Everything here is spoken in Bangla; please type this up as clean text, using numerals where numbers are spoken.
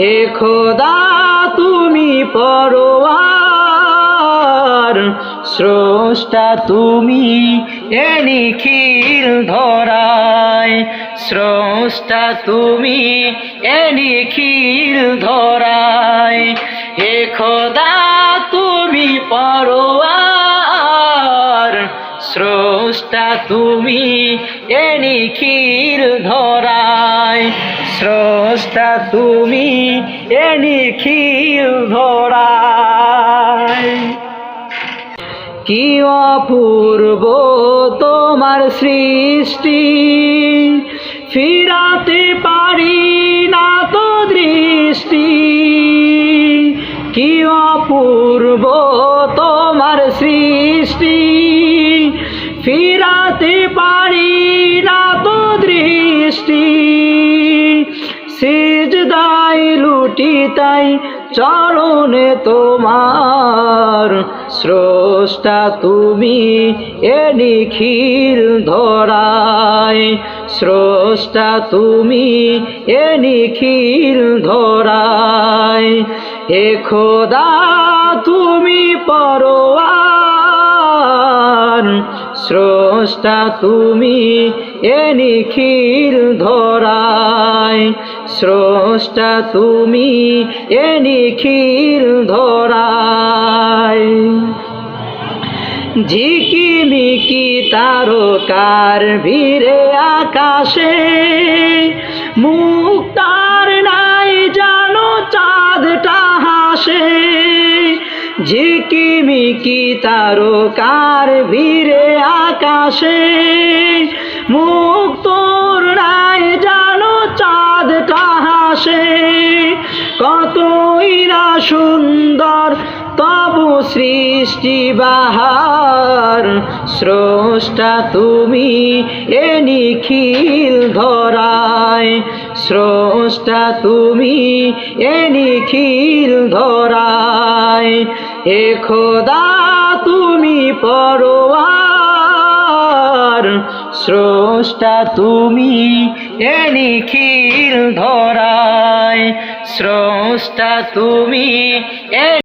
হে খোদা তুমি পরওয়ার, স্রষ্টা তুমি এ নিখিল ধরায়, স্রষ্টা তুমি এ নিখিল ধরায়। হে খোদা তুমি পরওয়ার, স্রষ্টা তুমি এ নিখিল ধরায়, স্রষ্টা তুমি এ নিখিল ধরায়। কি অপূর্ব তোমার সৃষ্টি, ফিরাতে পারি না তো দৃষ্টি। কি অপূর্ব তোমার সৃষ্টি, ফিরাতে পারি না তো দৃষ্টি। সিজদায় লুটি তাই চরণে তোমার, স্রষ্টা তুমি এ নিখিল ধরায়, স্রষ্টা তুমি এ নিখিল ধরায়। হে খোদা তুমি পরওয়ার, স্রষ্টা তুমি এ নিখিল ধরায়, স্রষ্টা তুমি এ নিখিল ধরায়। ঝিকিমিকি তারকার ভিড়ে আকাশে, মুক্তার নাই জানো চাঁদটা হাসে। ঝিকিমিকি তারকার ভিড়ে আকাশে, মুক্তর নাই জানো চাঁদটা হাসে। কতই না সুন্দর তবু সৃষ্টি বাহার, স্রষ্টা তুমি এ নিখিল ধরায়, স্রষ্টা তুমি এ নিখিল ধরায়। হে খোদা তুমি পরওয়ার, স্রষ্টা তুমি এ নিখিল ধরায়, স্রষ্টা তুমি এ